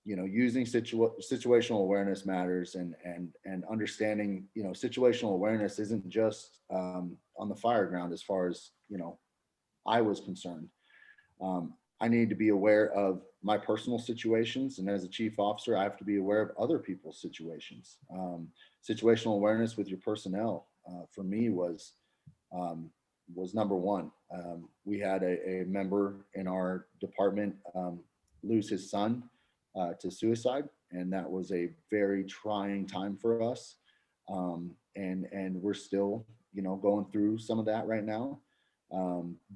using situational awareness matters, and understanding, situational awareness isn't just on the fire ground. As far as I was concerned, I need to be aware of my personal situations, and as a chief officer, I have to be aware of other people's situations. Situational awareness with your personnel, for me, was number one. We had a member in our department lose his son to suicide, and that was a very trying time for us. And we're still, going through some of that right now.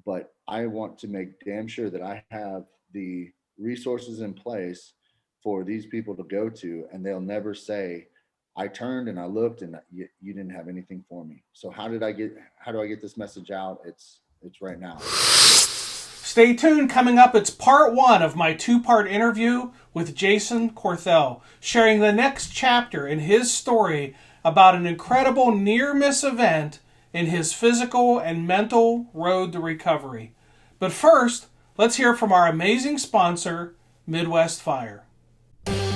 But I want to make damn sure that I have the resources in place for these people to go to, and they'll never say, I turned and I looked and you didn't have anything for me. So how do I get this message out? It's right now. Stay tuned. Coming up, it's part one of my two-part interview with Jason Corthell, sharing the next chapter in his story about an incredible near-miss event in his physical and mental road to recovery. But first, let's hear from our amazing sponsor, Midwest Fire.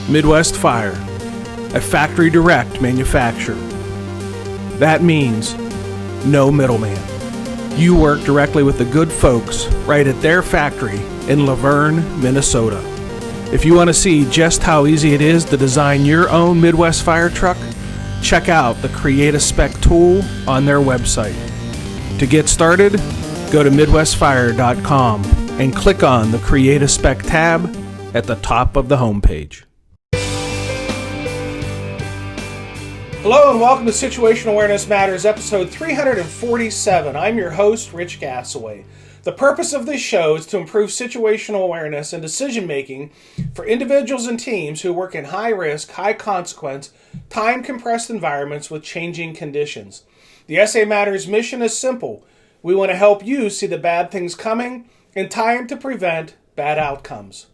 Midwest Fire, a factory direct manufacturer. That means no middleman. You work directly with the good folks right at their factory in Laverne, Minnesota. If you want to see just how easy it is to design your own Midwest Fire truck, check out the Create a Spec tool on their website. To get started, go to MidwestFire.com and click on the Create a Spec tab at the top of the homepage. Hello and welcome to Situational Awareness Matters, episode 347. I'm your host, Rich Gassaway. The purpose of this show is to improve situational awareness and decision-making for individuals and teams who work in high-risk, high-consequence, time-compressed environments with changing conditions. The SA Matters mission is simple. We want to help you see the bad things coming in time to prevent bad outcomes.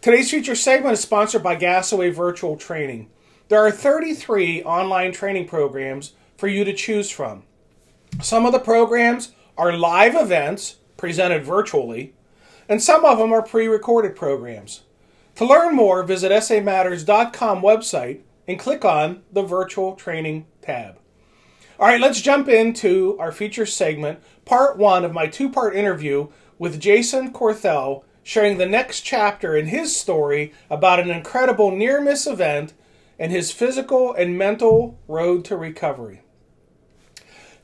Today's feature segment is sponsored by Gassaway Virtual Training. There are 33 online training programs for you to choose from. Some of the programs are live events presented virtually, and some of them are pre-recorded programs. To learn more, visit samatters.com website and click on the Virtual Training tab. All right, let's jump into our feature segment, part one of my two-part interview with Jason Corthell, sharing the next chapter in his story about an incredible near-miss event and his physical and mental road to recovery.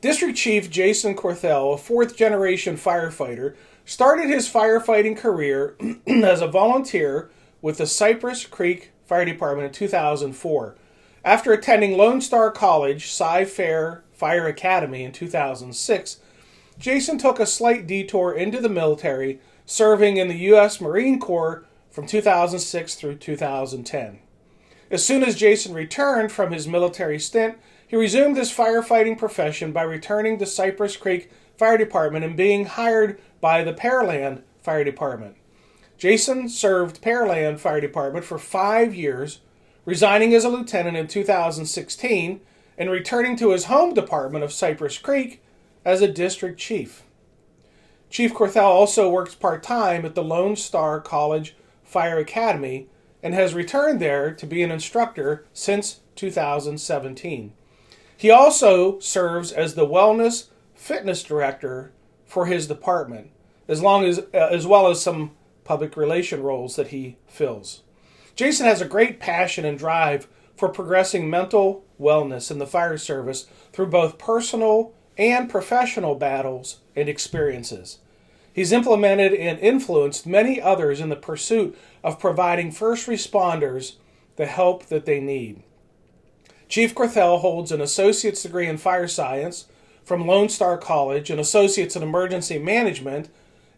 District Chief Jason Corthell, a fourth-generation firefighter, started his firefighting career as a volunteer with the Cypress Creek Fire Department in 2004. After attending Lone Star College Cy-Fair Fire Academy in 2006, Jason took a slight detour into the military, serving in the U.S. Marine Corps from 2006 through 2010. As soon as Jason returned from his military stint, he resumed his firefighting profession by returning to Cypress Creek Fire Department and being hired by the Pearland Fire Department. Jason served Pearland Fire Department for 5 years, resigning as a lieutenant in 2016 and returning to his home department of Cypress Creek as a district chief. Chief Corthell also works part-time at the Lone Star College Fire Academy and has returned there to be an instructor since 2017. He also serves as the Wellness Fitness Director for his department, as well as some public relation roles that he fills. Jason has a great passion and drive for progressing mental wellness in the fire service through both personal and professional battles and experiences. He's implemented and influenced many others in the pursuit of providing first responders the help that they need. Chief Corthell holds an associate's degree in fire science from Lone Star College, an associate's in emergency management,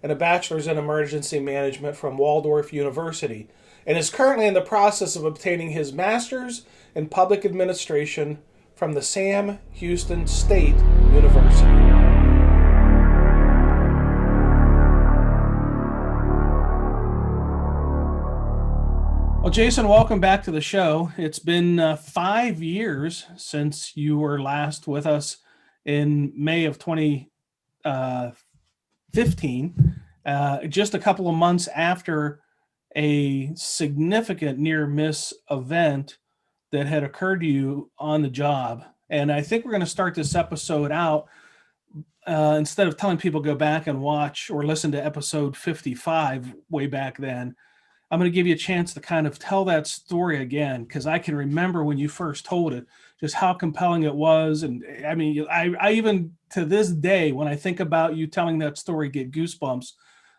and a bachelor's in emergency management from Waldorf University, and is currently in the process of obtaining his master's in public administration from the Sam Houston State University. Well, Jason, welcome back to the show. It's been 5 years since you were last with us in May of 2015, just a couple of months after a significant near miss event that had occurred to you on the job. And I think we're going to start this episode out. Instead of telling people go back and watch or listen to episode 55 way back then, I'm going to give you a chance to kind of tell that story again, because I can remember when you first told it, just how compelling it was. And I mean, I even to this day, when I think about you telling that story, get goosebumps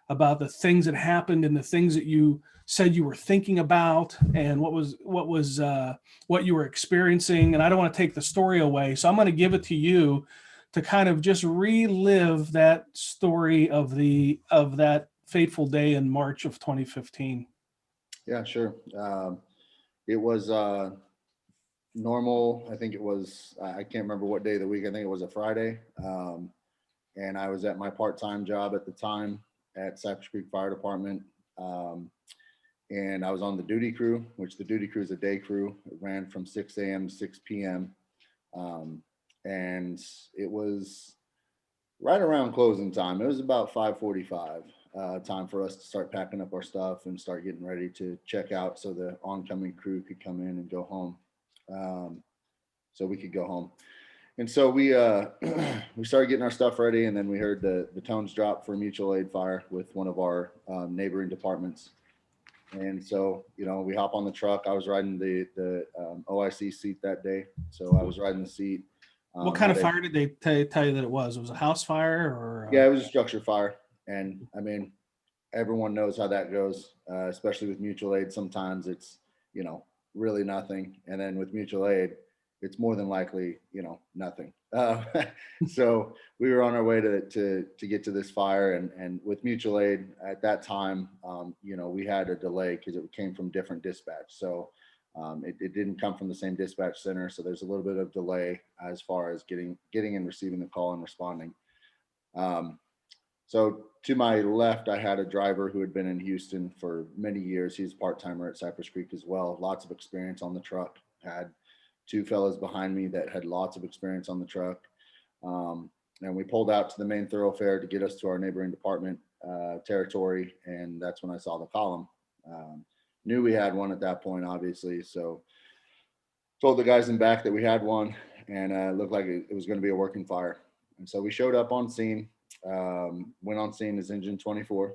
about the things that happened and the things that you said you were thinking about and what you were experiencing. And I don't want to take the story away, so I'm going to give it to you to kind of just relive that story of that fateful day in March of 2015. Yeah, sure. It was normal. I think it was, I can't remember what day of the week. I think it was a Friday. And I was at my part-time job at the time at Cypress Creek Fire Department. And I was on the duty crew, which the duty crew is a day crew. It ran from 6 a.m. to 6 p.m. And it was right around closing time. It was about 5:45. Time for us to start packing up our stuff and start getting ready to check out so the oncoming crew could come in and go home. So we could go home. And so we we started getting our stuff ready, and then we heard the tones drop for a mutual aid fire with one of our neighboring departments. And so, we hop on the truck. I was riding the OIC seat that day. So I was riding the seat. What kind of fire did they tell you that it was? It was a house fire or? Yeah, it was a structure fire. And I mean, everyone knows how that goes, especially with mutual aid. Sometimes it's, really nothing. And then with mutual aid, it's more than likely, nothing. So we were on our way to get to this fire, and with mutual aid at that time, we had a delay because it came from different dispatch. So it didn't come from the same dispatch center. So there's a little bit of delay as far as getting and receiving the call and responding. So to my left, I had a driver who had been in Houston for many years. He's a part-timer at Cypress Creek as well. Lots of experience on the truck. Had two fellas behind me that had lots of experience on the truck. And we pulled out to the main thoroughfare to get us to our neighboring department territory. And that's when I saw the column. Knew we had one at that point, obviously. So told the guys in back that we had one, and it looked like it was going to be a working fire. And so we showed up on scene, went on scene as engine 24.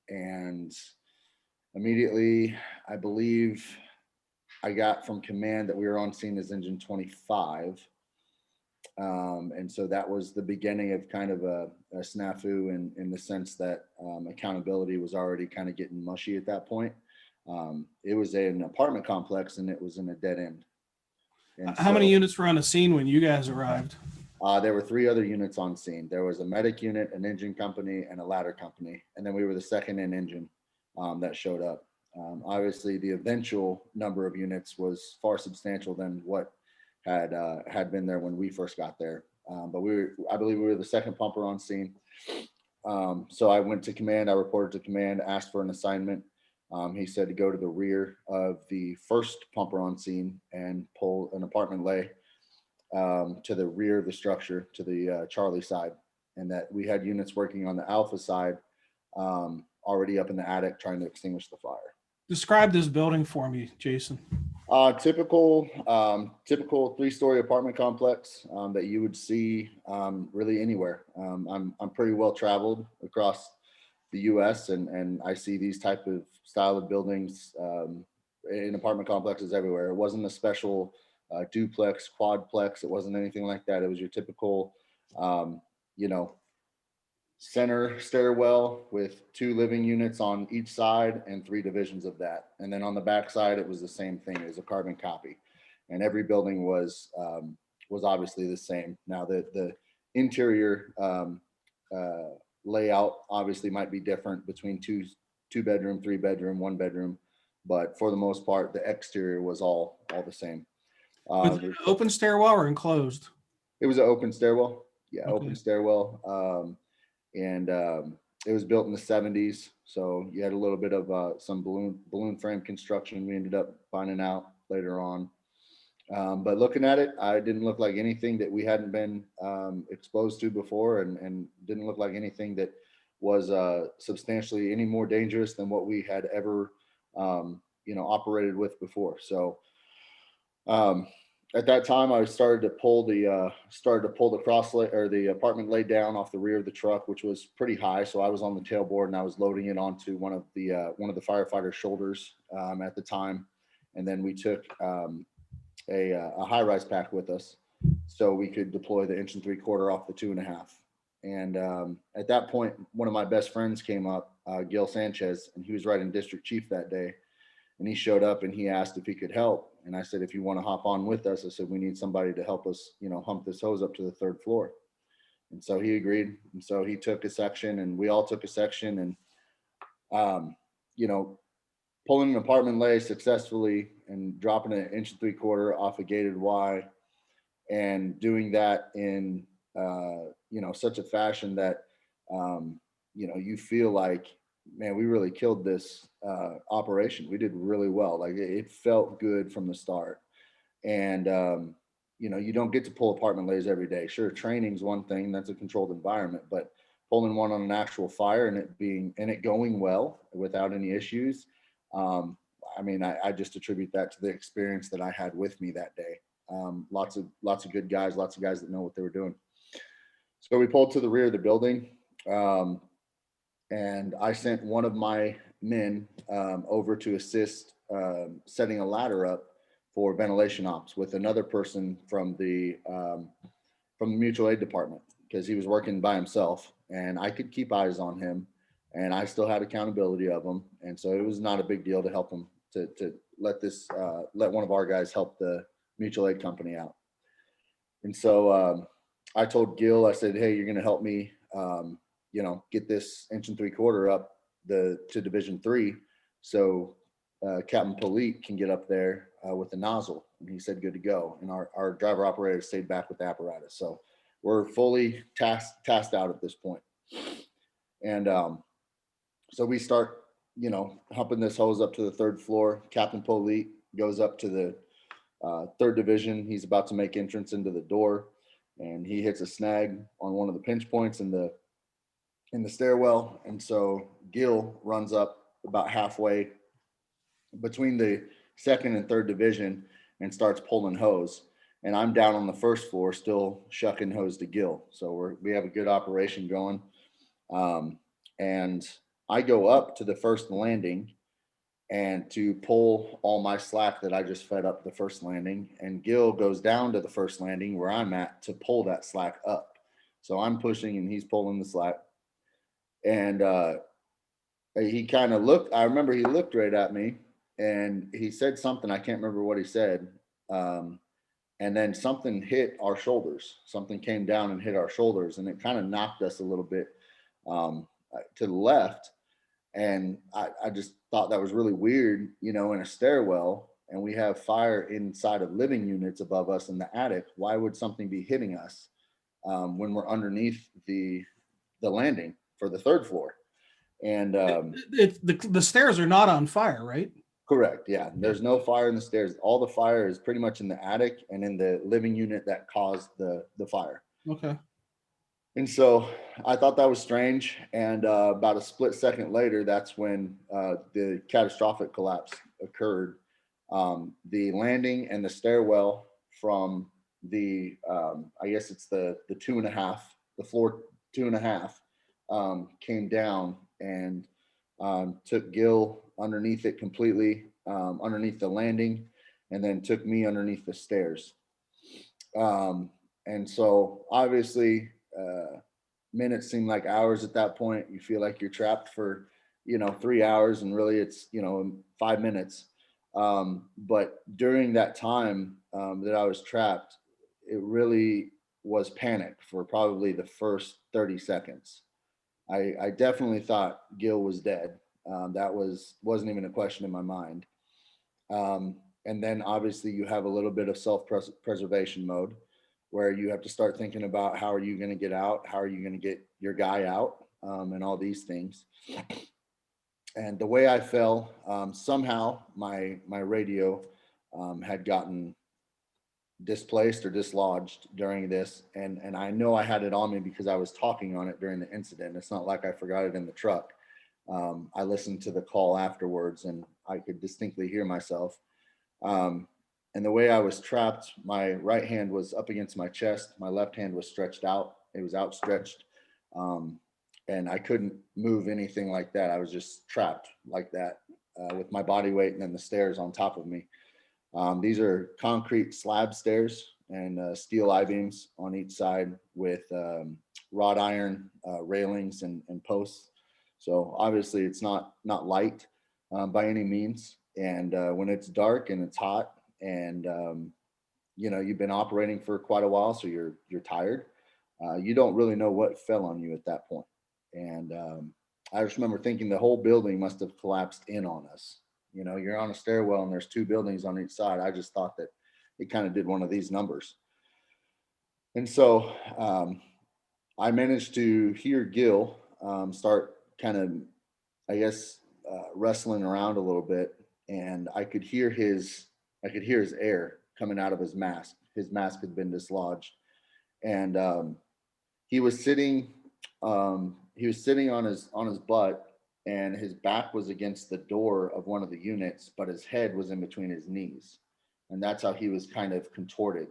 And immediately, I believe I got from command that we were on scene as engine 25. And so that was the beginning of kind of a snafu in the sense that accountability was already kind of getting mushy at that point. It was an apartment complex, and it was in a dead end. And how many units were on the scene when you guys arrived? There were 3 other units on scene. There was a medic unit, an engine company, and a ladder company. And then we were the second in engine that showed up. Obviously, the eventual number of units was far substantial than what had been there when we first got there. But I believe we were the second pumper on scene. So I went to command. I reported to command, asked for an assignment. He said to go to the rear of the first pumper on scene and pull an apartment lay to the rear of the structure, to the Charlie side, and that we had units working on the Alpha side already up in the attic trying to extinguish the fire. Describe this building for me, Jason. Typical 3-story apartment complex that you would see really anywhere. I'm pretty well traveled across the U.S. and I see these type of style of buildings in apartment complexes everywhere. It wasn't a special duplex, quadplex. It wasn't anything like that. It was your typical, center stairwell with 2 living units on each side and 3 divisions of that. And then on the back side, it was the same thing. It was a carbon copy, and every building was obviously the same. Now the interior layout obviously might be different between 2 bedroom, 3 bedroom, 1 bedroom, but for the most part, the exterior was all the same. Was it an open stairwell or enclosed? It was an open stairwell. Yeah, Okay. Open stairwell. And it was built in the 70s. So you had a little bit of some balloon frame construction. We ended up finding out later on. But looking at it, I didn't look like anything that we hadn't been exposed to before, and didn't look like anything that was substantially any more dangerous than what we had ever, operated with before. So um, at that time, I started to pull the cross lay, or the apartment lay down off the rear of the truck, which was pretty high. So I was on the tailboard and I was loading it onto one of the firefighters' shoulders at the time, and then we took a high rise pack with us, so we could deploy the 1 3/4 off the 2.5. And at that point, one of my best friends came up, Gil Sanchez, and he was writing district chief that day. And he showed up and he asked if he could help. And I said, if you want to hop on with us, I said, we need somebody to help us, hump this hose up to the 3rd floor. And so he agreed. And so he took a section and we all took a section, and, um, you know, pulling an apartment lay successfully and dropping an 1 3/4 off a gated Y, and doing that in, such a fashion that, you feel like, man, we really killed this operation. We did really well. Like it felt good from the start. And, you don't get to pull apartment lays every day. Sure, training's one thing, that's a controlled environment, but pulling one on an actual fire and it going well without any issues. I just attribute that to the experience that I had with me that day. Lots of good guys, lots of guys that know what they were doing. So we pulled to the rear of the building. And I sent one of my men over to assist setting a ladder up for ventilation ops with another person from the mutual aid department, because he was working by himself and I could keep eyes on him and I still had accountability of him. And so it was not a big deal to help him to let one of our guys help the mutual aid company out. And so I told Gil, I said, hey, you're going to help me, get this 1 3/4 up to Division 3, so Captain Polite can get up there with the nozzle. And he said, good to go. And our driver operator stayed back with the apparatus. So we're fully tasked out at this point. And so we start, humping this hose up to the 3rd floor. Captain Polite goes up to the 3rd division. He's about to make entrance into the door, and he hits a snag on one of the pinch points in the stairwell. And so Gil runs up about halfway between the 2nd and 3rd division and starts pulling hose. And I'm down on the 1st floor still shucking hose to Gil. So we have a good operation going. And I go up to the 1st landing and to pull all my slack that I just fed up the 1st landing. And Gil goes down to the 1st landing where I'm at to pull that slack up. So I'm pushing and he's pulling the slack. And he kind of looked, I remember he looked right at me and he said something, I can't remember what he said. And then something hit our shoulders. Something came down and hit our shoulders, and it kind of knocked us a little bit to the left. And I just thought that was really weird, in a stairwell, and we have fire inside of living units above us in the attic. Why would something be hitting us when we're underneath the landing for the 3rd floor? And the stairs are not on fire, right? Correct. Yeah. There's no fire in the stairs. All the fire is pretty much in the attic and in the living unit that caused the fire. Okay. And so I thought that was strange. And about a split second later, that's when the catastrophic collapse occurred. The landing and the stairwell from the, I guess it's the 2.5, the floor 2.5, came down and took Gil underneath it completely, underneath the landing, and then took me underneath the stairs. And so obviously minutes seem like hours at that point. You feel like you're trapped for, 3 hours, and really it's, 5 minutes. But during that time that I was trapped, it really was panic for probably the first 30 seconds. I definitely thought Gil was dead. That wasn't even a question in my mind. And then obviously you have a little bit of self-preservation mode, where you have to start thinking about how are you going to get out? How are you going to get your guy out? And all these things. And the way I fell, somehow my radio had gotten displaced or dislodged during this. And I know I had it on me because I was talking on it during the incident. It's not like I forgot it in the truck. I listened to the call afterwards and I could distinctly hear myself. And the way I was trapped, my right hand was up against my chest. My left hand was stretched out. It was outstretched. And I couldn't move anything like that. I was just trapped like that with my body weight and then the stairs on top of me. These are concrete slab stairs and steel I-beams on each side with wrought iron railings and posts. So obviously it's not light by any means. And when it's dark and it's hot and you've been operating for quite a while, so you're tired, you don't really know what fell on you at that point. And I just remember thinking the whole building must have collapsed in on us. You're on a stairwell and there's two buildings on each side. I just thought that it kind of did one of these numbers. And so I managed to hear Gil start kind of, I guess, wrestling around a little bit, and I could hear his air coming out of his mask. His mask had been dislodged, and he was sitting on his butt, and his back was against the door of one of the units, but his head was in between his knees, and that's how he was kind of contorted.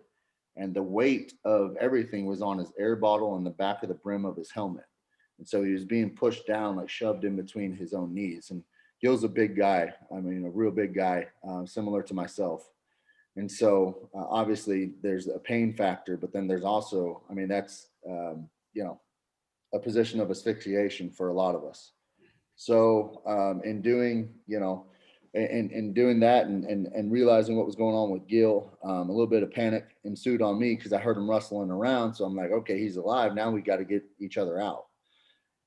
And the weight of everything was on his air bottle and the back of the brim of his helmet. And so he was being pushed down, like shoved in between his own knees. And Gil's a big guy. I mean, a real big guy, similar to myself. And so obviously there's a pain factor, but then there's also, I mean, that's, a position of asphyxiation for a lot of us. So in doing, in doing that and realizing what was going on with Gil, a little bit of panic ensued on me because I heard him rustling around. So I'm like, okay, he's alive. Now we got to get each other out.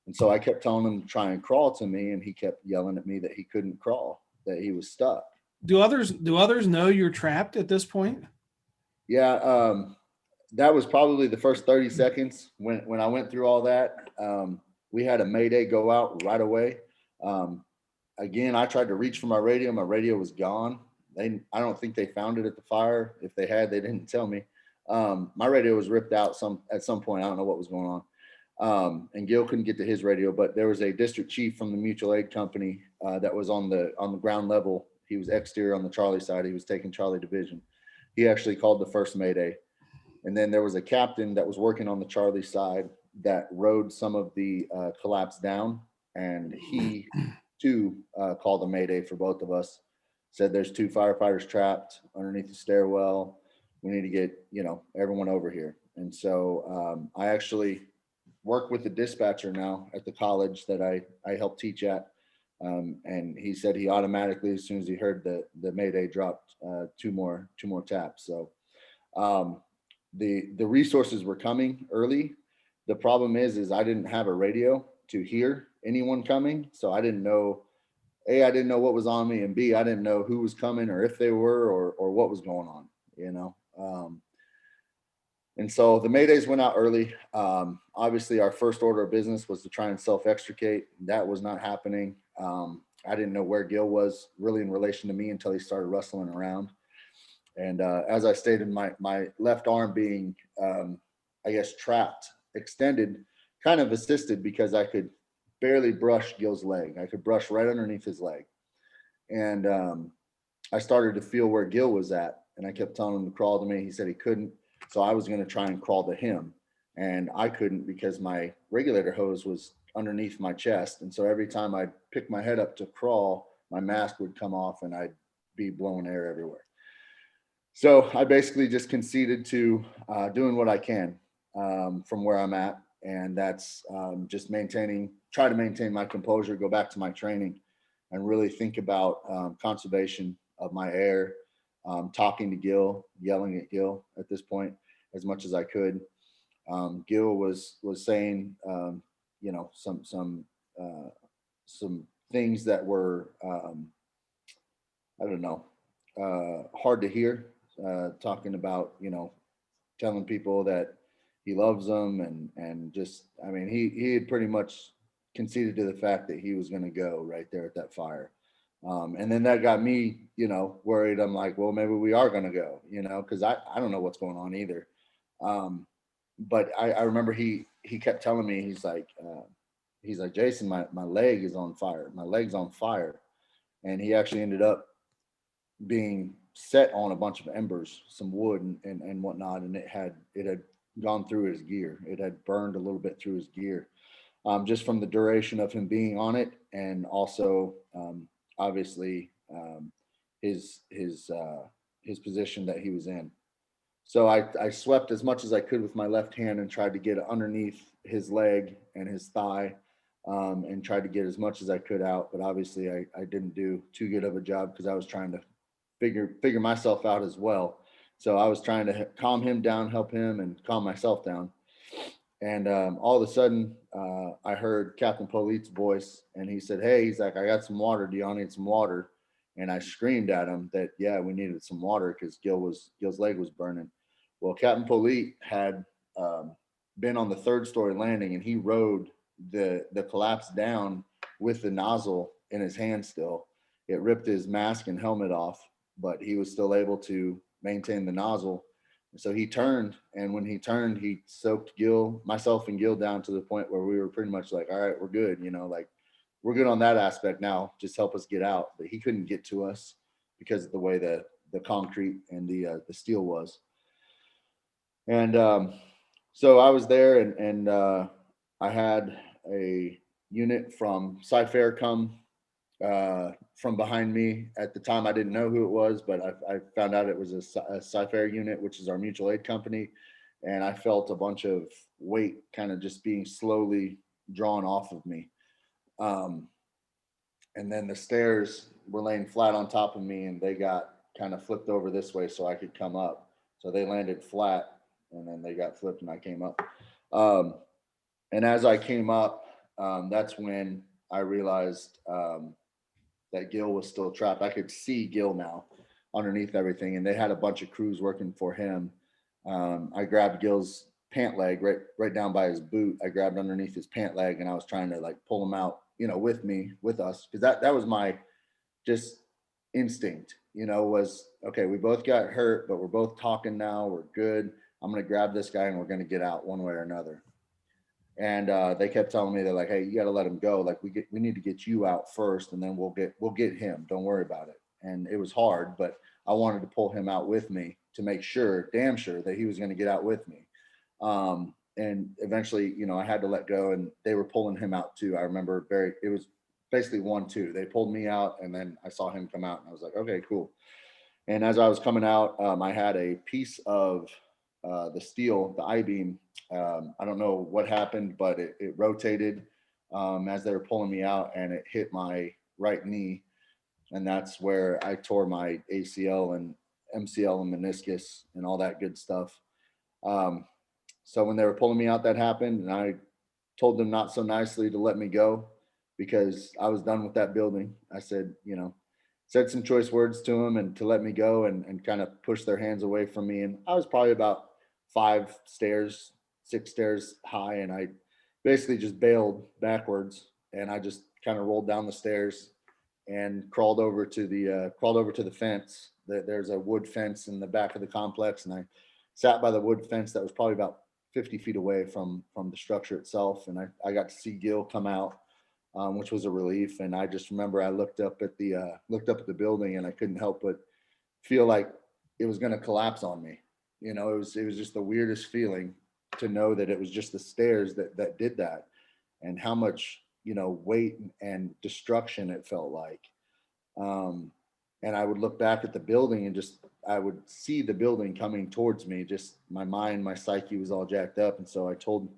And so I kept telling him to try and crawl to me, and he kept yelling at me that he couldn't crawl, that he was stuck. Do others know you're trapped at this point? Yeah, that was probably the first 30 seconds when I went through all that. We had a Mayday go out right away. Again, I tried to reach for my radio. My radio was gone. I don't think they found it at the fire. If they had, they didn't tell me. My radio was ripped out at some point. I don't know what was going on. And Gil couldn't get to his radio, but there was a district chief from the mutual aid company that was on the ground level. He was exterior on the Charlie side. He was taking Charlie division. He actually called the first Mayday. And then there was a captain that was working on the Charlie side that rode some of the collapse down. And he too called a Mayday for both of us. Said there's two firefighters trapped underneath the stairwell. We need to get, everyone over here. And so I actually work with the dispatcher now at the college that I help teach at. And he said he automatically, as soon as he heard the Mayday, dropped two more taps. So the resources were coming early. The problem is I didn't have a radio to hear anyone coming. So I didn't know, A, I didn't know what was on me, and B, I didn't know who was coming or if they were or what was going on, And so the Maydays went out early. Obviously, our first order of business was to try and self-extricate. That was not happening. I didn't know where Gil was really in relation to me until he started rustling around. And as I stated, my left arm being, trapped, extended, kind of assisted because I could barely brush Gil's leg. I could brush right underneath his leg. And I started to feel where Gil was at. And I kept telling him to crawl to me. He said he couldn't. So I was going to try and crawl to him, and I couldn't because my regulator hose was underneath my chest. And so every time I'd pick my head up to crawl, my mask would come off and I'd be blowing air everywhere. So I basically just conceded to doing what I can from where I'm at. And that's just try to maintain my composure, go back to my training and really think about conservation of my air. Talking to Gil, yelling at Gil at this point as much as I could. Gil was saying, some things that were, hard to hear. Talking about, telling people that he loves them and just, I mean, he had pretty much conceded to the fact that he was going to go right there at that fire. And then that got me worried. I'm like, well, maybe we are going to go, cause I don't know what's going on either. But I remember he kept telling me, he's like, Jason, my leg is on fire. My leg's on fire. And he actually ended up being set on a bunch of embers, some wood and whatnot. And it had gone through his gear. It had burned a little bit through his gear, just from the duration of him being on it. And also, obviously, his position that he was in. So I swept as much as I could with my left hand and tried to get underneath his leg and his thigh, and tried to get as much as I could out. But obviously I didn't do too good of a job because I was trying to figure myself out as well. So I was trying to calm him down, help him, and calm myself down. And all of a sudden, I heard Captain Polite's voice, and he said, "Hey," he's like, "I got some water. Do y'all need some water?" And I screamed at him that, yeah, we needed some water because Gil's leg was burning. Well, Captain Polite had been on the third story landing, and he rode the collapse down with the nozzle in his hand still. It ripped his mask and helmet off, but he was still able to maintain the nozzle. So he turned, and when he turned, he soaked myself and Gil down to the point where we were pretty much like, all right, we're good, like we're good on that aspect now. Just help us get out. But he couldn't get to us because of the way the concrete and the steel was. And so I was there, and I had a unit from Cypher come from behind me. At the time, I didn't know who it was, but I found out it was a Cypher unit, which is our mutual aid company. And I felt a bunch of weight kind of just being slowly drawn off of me. And then the stairs were laying flat on top of me, and they got kind of flipped over this way so I could come up. So they landed flat, and then they got flipped, and I came up. And as I came up, that's when I realized that Gil was still trapped. I could see Gil now underneath everything, and they had a bunch of crews working for him. I grabbed Gil's pant leg right down by his boot. I grabbed underneath his pant leg, and I was trying to like pull him out, with us, because that was my just instinct, was okay. We both got hurt, but we're both talking now. We're good. I'm gonna grab this guy, and we're gonna get out one way or another. And they kept telling me, they're like, "Hey, you got to let him go. Like we need to get you out first, and then we'll get him. Don't worry about it." And it was hard, but I wanted to pull him out with me to make sure, damn sure, that he was going to get out with me. And eventually, I had to let go, and they were pulling him out too. I remember it was basically 1-2. They pulled me out, and then I saw him come out, and I was like, okay, cool. And as I was coming out, I had a piece of the steel, the I-beam. I don't know what happened, but it rotated as they were pulling me out, and it hit my right knee. And that's where I tore my ACL and MCL and meniscus and all that good stuff. So when they were pulling me out, that happened. And I told them not so nicely to let me go because I was done with that building. I said, said some choice words to them and to let me go and kind of push their hands away from me. And I was probably about 6 stairs high. And I basically just bailed backwards, and I just kind of rolled down the stairs and crawled over to the fence. There's a wood fence in the back of the complex. And I sat by the wood fence that was probably about 50 feet away from the structure itself. And I got to see Gil come out, which was a relief. And I just remember I looked up at the building, and I couldn't help but feel like it was going to collapse on me. It was just the weirdest feeling to know that it was just the stairs that did that, and how much, weight and destruction it felt like. And I would look back at the building, and I would see the building coming towards me. Just my mind, my psyche was all jacked up. And so I told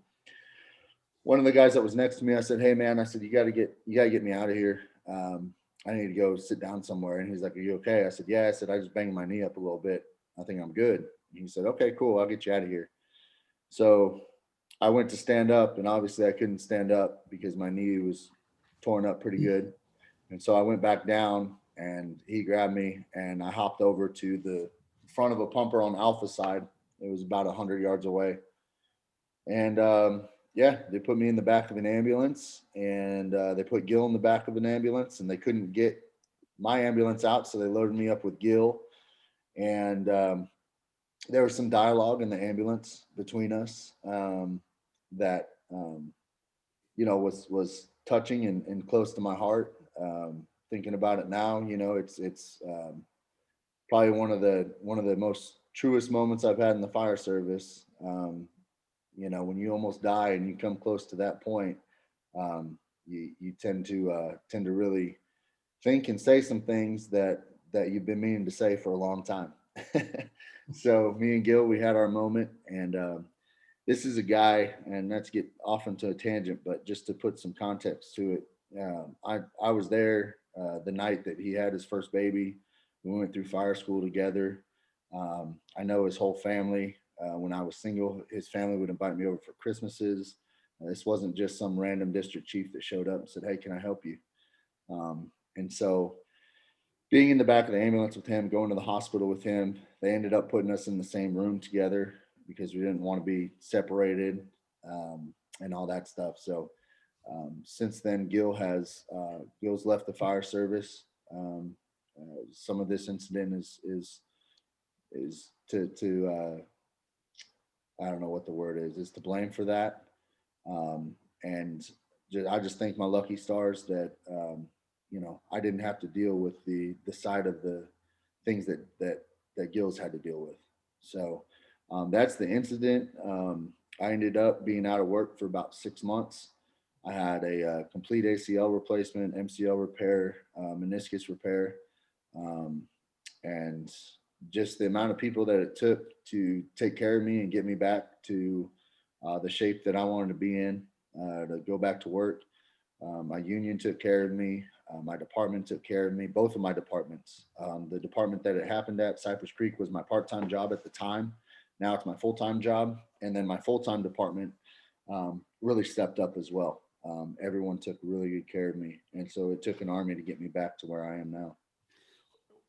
one of the guys that was next to me, I said, "Hey man," I said, you gotta get me out of here. I need to go sit down somewhere." And he's like, "Are you okay?" I said, "Yeah." I said, "I just banged my knee up a little bit. I think I'm good." And he said, "Okay, cool. I'll get you out of here." So I went to stand up, and obviously I couldn't stand up because my knee was torn up pretty good. And so I went back down, and he grabbed me, and I hopped over to the front of a pumper on Alpha side. It was about 100 yards away. And they put me in the back of an ambulance, and they put Gil in the back of an ambulance, and they couldn't get my ambulance out. So they loaded me up with Gil, and there was some dialogue in the ambulance between us that was touching and close to my heart. Thinking about it now, it's probably one of the most truest moments I've had in the fire service. When you almost die and you come close to that point, you tend to really think and say some things that you've been meaning to say for a long time. So me and Gil, we had our moment, and this is a guy, and not to get off into a tangent, but just to put some context to it. I was there the night that he had his first baby. We went through fire school together. I know his whole family. When I was single, his family would invite me over for Christmases. This wasn't just some random district chief that showed up and said, "Hey, can I help you?" And so being in the back of the ambulance with him, going to the hospital with him, they ended up putting us in the same room together because we didn't want to be separated, and all that stuff. So since then, Gil's left the fire service. Some of this incident is to I don't know what the word is to blame for that. And I just thank my lucky stars that I didn't have to deal with the side of the things that Gil's had to deal with. So that's the incident. I ended up being out of work for about 6 months. I had a complete ACL replacement, MCL repair, meniscus repair, and just the amount of people that it took to take care of me and get me back to the shape that I wanted to be in, to go back to work. My union took care of me. My department took care of me, both of my departments. The department that it happened at, Cypress Creek, was my part-time job at the time. Now it's my full-time job. And then my full-time department really stepped up as well. Everyone took really good care of me. And so it took an army to get me back to where I am now.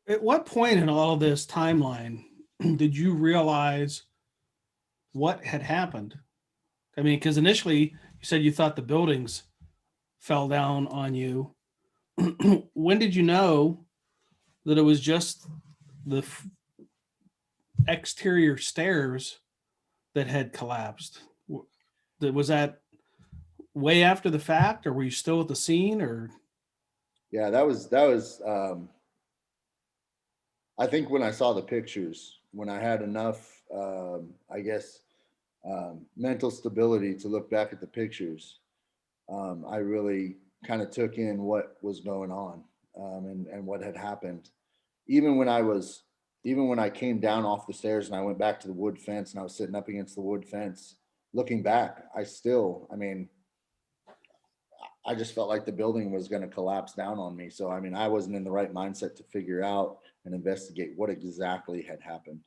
At what point in all of this timeline did you realize what had happened? I mean, because initially you said you thought the buildings fell down on you. When did you know that it was just the exterior stairs that had collapsed? Was that way after the fact, or were you still at the scene? Or Yeah, that was I think when I saw the pictures, when I had enough, I guess, mental stability to look back at the pictures, I really kind of took in what was going on, and what had happened. Even when I came down off the stairs and I went back to the wood fence and I was sitting up against the wood fence, looking back, I just felt like the building was going to collapse down on me. So, I wasn't in the right mindset to figure out and investigate what exactly had happened.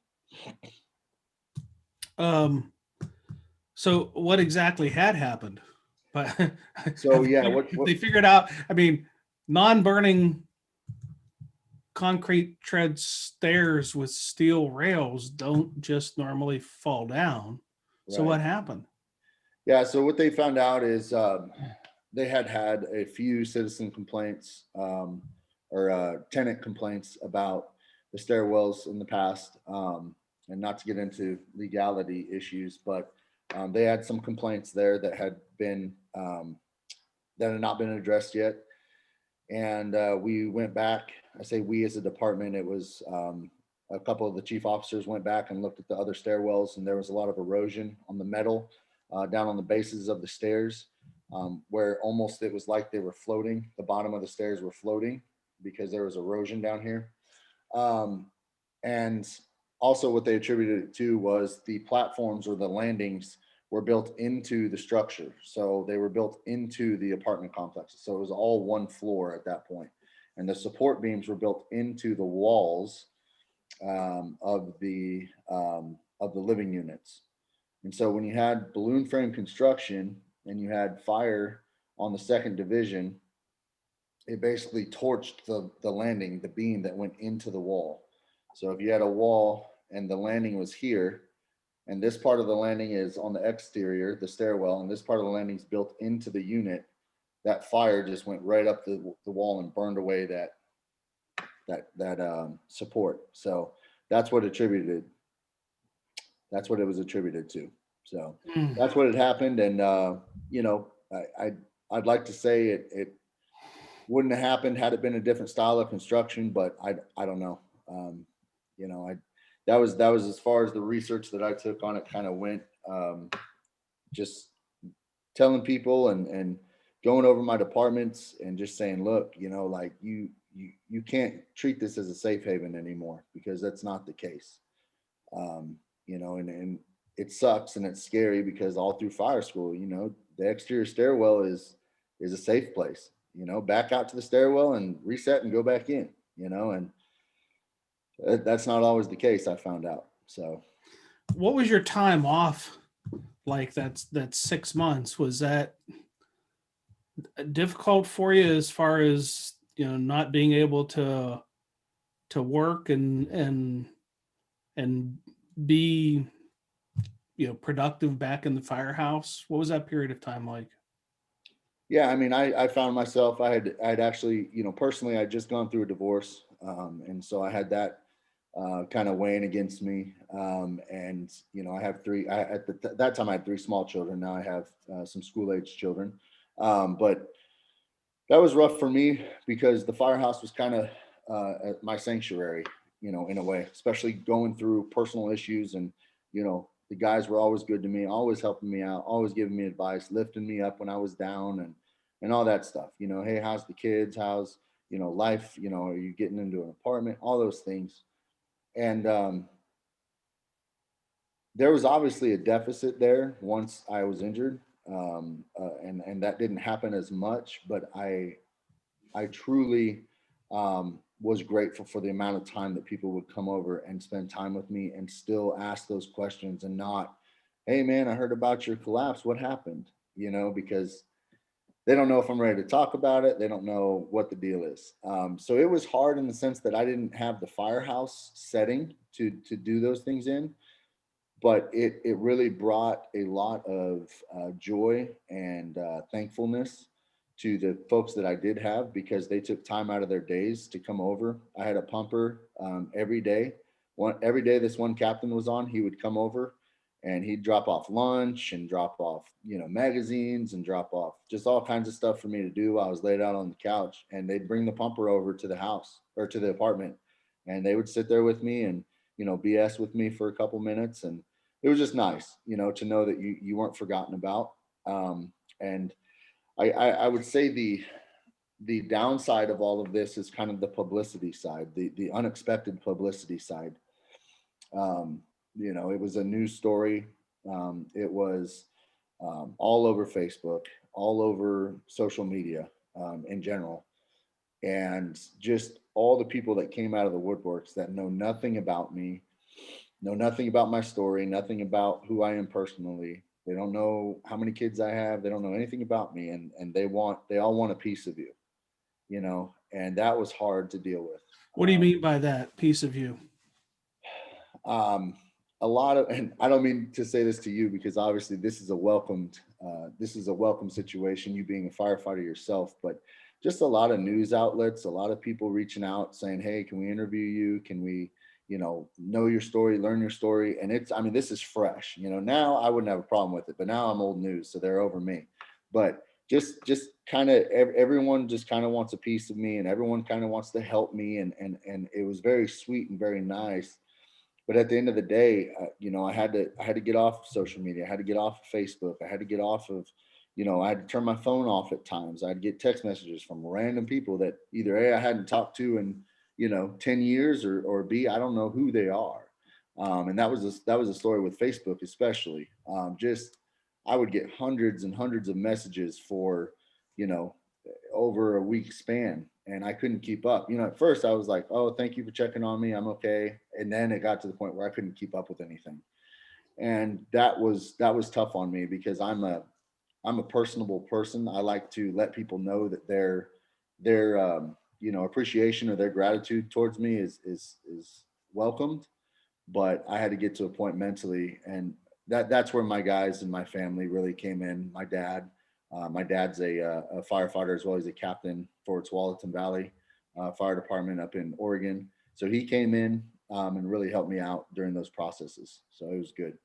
so what exactly had happened? But So yeah, they figured out, non-burning concrete tread stairs with steel rails don't just normally fall down. So what happened? Yeah, so what they found out is they had a few citizen complaints, or tenant complaints about the stairwells in the past, and not to get into legality issues, but they had some complaints there that had not been addressed yet. And we went back. I say we as a department. It was a couple of the chief officers went back and looked at the other stairwells, and there was a lot of erosion on the metal down on the bases of the stairs, where almost it was like they were floating. The bottom of the stairs were floating because there was erosion down here. And also what they attributed it to was the platforms or the landings were built into the structure. So they were built into the apartment complexes. So it was all one floor at that point. And the support beams were built into the walls of the living units. And so when you had balloon frame construction and you had fire on the second division, it basically torched the landing, the beam that went into the wall. So if you had a wall and the landing was here, and this part of the landing is on the exterior, the stairwell, and this part of the landing is built into the unit, that fire just went right up the wall and burned away support. So that's what attributed. That's what it was attributed to. So Mm. that's what had happened. And, you know, I'd like to say it wouldn't have happened had it been a different style of construction, but I don't know. You know, that was as far as the research that I took on it kind of went. Just telling people and going over my departments and just saying, look, you know, like you can't treat this as a safe haven anymore, because that's not the case. You know, and it sucks and it's scary, because all through fire school, you know, the exterior stairwell is a safe place. You know, back out to the stairwell and reset and go back in. You know, and that's not always the case, I found out. So, What was your time off like? That's 6 months. Was that difficult for you, as far as, you know, not being able to work and be, you know, productive back in the firehouse? What was that period of time like? yeah, I mean, I found myself, I'd actually, you know, personally, I'd just gone through a divorce. And so I had that kind of weighing against me. And, you know, I have three, that time I had three small children. Now I have some school age children. But that was rough for me, because the firehouse was kind of my sanctuary, you know, in a way, especially going through personal issues. And, you know, the guys were always good to me, always helping me out, always giving me advice, lifting me up when I was down, and all that stuff. You know, hey, how's the kids? How's, you know, life? You know, are you getting into an apartment? All those things. And there was obviously a deficit there once I was injured, and that didn't happen as much. But I truly was grateful for the amount of time that people would come over and spend time with me and still ask those questions, and not, hey man, I heard about your collapse. What happened? You know, because they don't know if I'm ready to talk about it. They don't know what the deal is. So it was hard in the sense that I didn't have the firehouse setting to do those things in, but it really brought a lot of joy and thankfulness to the folks that I did have, because they took time out of their days to come over. I had a pumper every day. Every day this one captain was on, he would come over and he'd drop off lunch and drop off, you know, magazines, and drop off just all kinds of stuff for me to do while I was laid out on the couch. And they'd bring the pumper over to the house or to the apartment, and they would sit there with me and, you know, BS with me for a couple minutes. And it was just nice, you know, to know that you weren't forgotten about. And I would say the downside of all of this is kind of the publicity side, the unexpected publicity side. You know, it was a news story. It was all over Facebook, all over social media in general, and just all the people that came out of the woodworks that know nothing about me, know nothing about my story, nothing about who I am personally. They don't know how many kids I have. They don't know anything about me, and they all want a piece of you, you know, and that was hard to deal with. What do you mean by that, piece of you? Um, a lot of, and I don't mean to say this to you, because obviously this is a welcome situation, you being a firefighter yourself, but just a lot of news outlets, a lot of people reaching out saying, hey, can we interview you? Can we, you know your story, learn your story? And it's, I mean, this is fresh, you know, now I wouldn't have a problem with it, but now I'm old news, so they're over me. But just kind of everyone just kind of wants a piece of me, and everyone kind of wants to help me. And it was very sweet and very nice. But at the end of the day, you know, I had to get off of social media. I had to get off of Facebook. I had to get off of, you know, I had to turn my phone off at times. I'd get text messages from random people that either A, I hadn't talked to in, you know, 10 years, or B, I don't know who they are. And that was a story with Facebook, especially. Just I would get hundreds and hundreds of messages for, you know, over a week span, and I couldn't keep up. You know, at first I was like, oh, thank you for checking on me, I'm okay. And then it got to the point where I couldn't keep up with anything. And that was tough on me, because I'm a personable person. I like to let people know that their you know, appreciation or their gratitude towards me is welcomed. But I had to get to a point mentally, and that's where my guys and my family really came in. My dad's a firefighter as well. He's a captain for Tualatin Valley. fire department up in Oregon. So he came in and really helped me out during those processes. So it was good.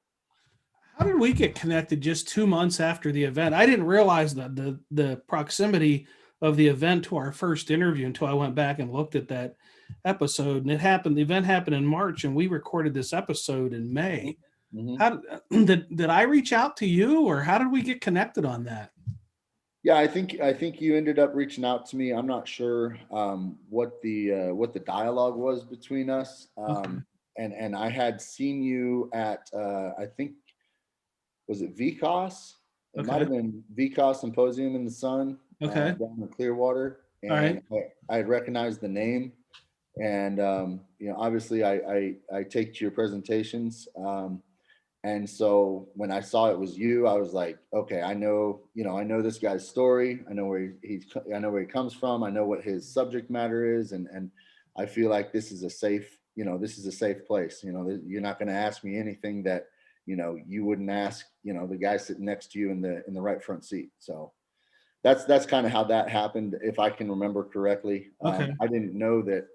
How did we get connected just 2 months after the event? I didn't realize that the proximity of the event to our first interview until I went back and looked at that episode. And the event happened in March, and we recorded this episode in May. Mm-hmm. How did I reach out to you, or how did we get connected on that? Yeah, I think you ended up reaching out to me. I'm not sure what the dialogue was between us. And I had seen you at I think, was it VCOS? It might have been VCOS Symposium in the Sun down in Clearwater. And I recognized the name. And obviously I take to your presentations. And so when I saw it was you, I was like, okay, I know this guy's story. I know where he comes from. I know what his subject matter is. And I feel like this is a safe place. You're not going to ask me anything that, you wouldn't ask, the guy sitting next to you in the right front seat. So that's kind of how that happened. If I can remember correctly, I didn't know that,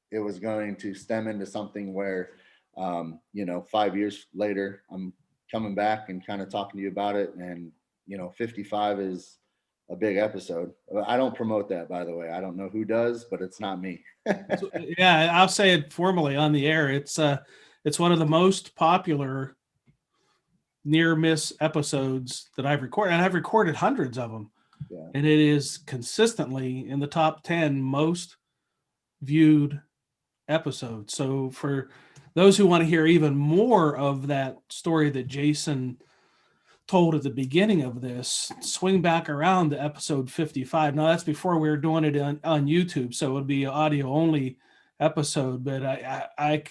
it was going to stem into something where, 5 years later, I'm coming back and kind of talking to you about it. And, 55 is a big episode. I don't promote that, by the way. I don't know who does, but it's not me. Yeah, I'll say it formally on the air. It's one of the most popular near miss episodes that I've recorded. And I've recorded hundreds of them. Yeah. And it is consistently in the top 10 most viewed episodes. So for those who want to hear even more of that story that Jason told at the beginning of this, swing back around to episode 55. Now that's before we were doing it on YouTube, so it would be an audio only episode. But I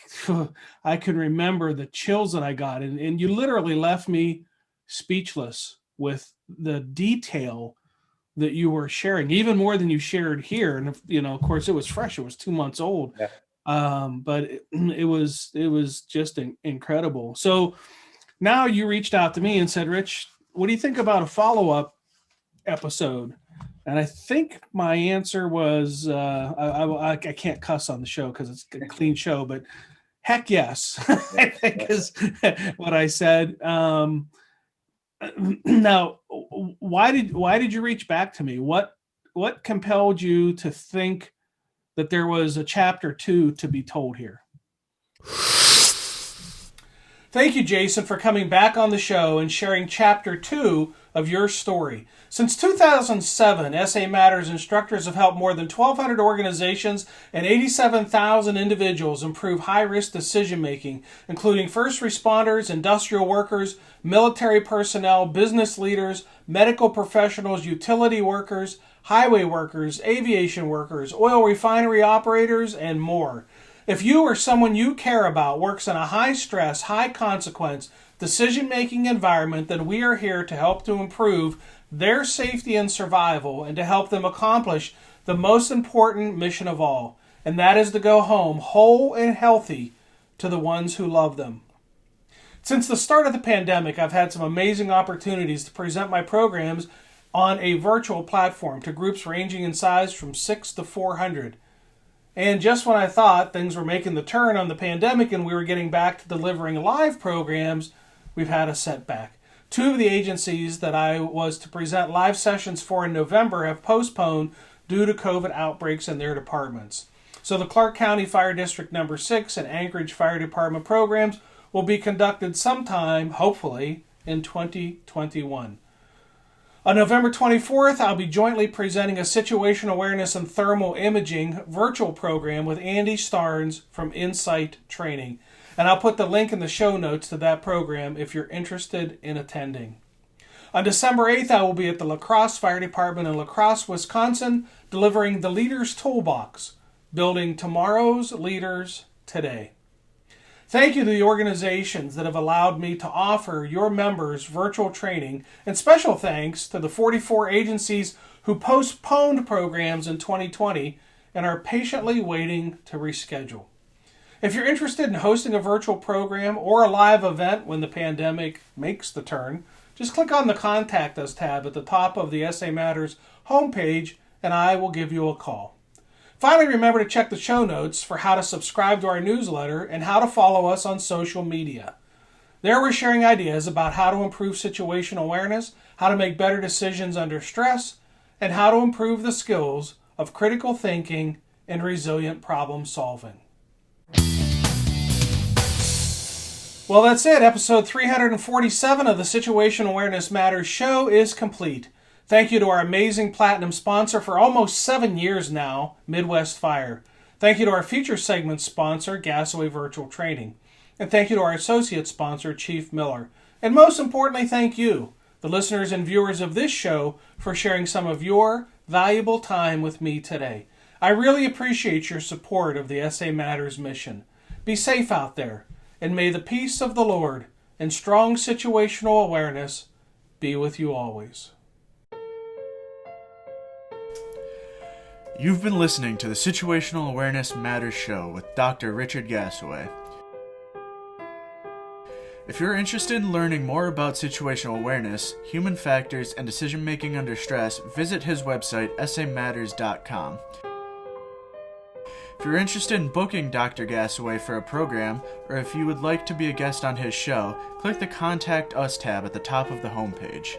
can remember the chills that I got, and you literally left me speechless with the detail that you were sharing, even more than you shared here. And of course, it was fresh; it was 2 months old. Yeah. But it was just incredible. So now you reached out to me and said, Rich, what do you think about a follow-up episode? And I think my answer was, I can't cuss on the show because it's a clean show, but heck yes, I think is what I said. Now, why did you reach back to me? What compelled you to think that there was a chapter 2 to be told here? Thank you, Jason, for coming back on the show and sharing chapter 2 of your story. Since 2007, SA Matters instructors have helped more than 1,200 organizations and 87,000 individuals improve high-risk decision-making, including first responders, industrial workers, military personnel, business leaders, medical professionals, utility workers, highway workers, aviation workers, oil refinery operators, and more. If you or someone you care about works in a high-stress, high-consequence, decision-making environment, then we are here to help to improve their safety and survival and to help them accomplish the most important mission of all, and that is to go home whole and healthy to the ones who love them. Since the start of the pandemic, I've had some amazing opportunities to present my programs on a virtual platform to groups ranging in size from 6 to 400. And just when I thought things were making the turn on the pandemic and we were getting back to delivering live programs, we've had a setback. 2 of the agencies that I was to present live sessions for in November have postponed due to COVID outbreaks in their departments. So the Clark County Fire District number 6 and Anchorage Fire Department programs will be conducted sometime, hopefully, in 2021. On November 24th, I'll be jointly presenting a Situational Awareness and Thermal Imaging virtual program with Andy Starnes from Insight Training. And I'll put the link in the show notes to that program if you're interested in attending. On December 8th, I will be at the La Crosse Fire Department in La Crosse, Wisconsin, delivering the Leaders Toolbox, building tomorrow's leaders today. Thank you to the organizations that have allowed me to offer your members virtual training, and special thanks to the 44 agencies who postponed programs in 2020 and are patiently waiting to reschedule. If you're interested in hosting a virtual program or a live event when the pandemic makes the turn, just click on the Contact Us tab at the top of the SA Matters homepage and I will give you a call. Finally, remember to check the show notes for how to subscribe to our newsletter and how to follow us on social media. There we're sharing ideas about how to improve situational awareness, how to make better decisions under stress, and how to improve the skills of critical thinking and resilient problem solving. Well, that's it. Episode 347 of the Situational Awareness Matters show is complete. Thank you to our amazing platinum sponsor for almost 7 years now, Midwest Fire. Thank you to our feature segment sponsor, Gasaway Virtual Training. And thank you to our associate sponsor, Chief Miller. And most importantly, thank you, the listeners and viewers of this show, for sharing some of your valuable time with me today. I really appreciate your support of the SA Matters mission. Be safe out there, and may the peace of the Lord and strong situational awareness be with you always. You've been listening to the Situational Awareness Matters show with Dr. Richard Gasaway. If you're interested in learning more about situational awareness, human factors, and decision-making under stress, visit his website, samatters.com. If you're interested in booking Dr. Gasaway for a program, or if you would like to be a guest on his show, click the Contact Us tab at the top of the homepage.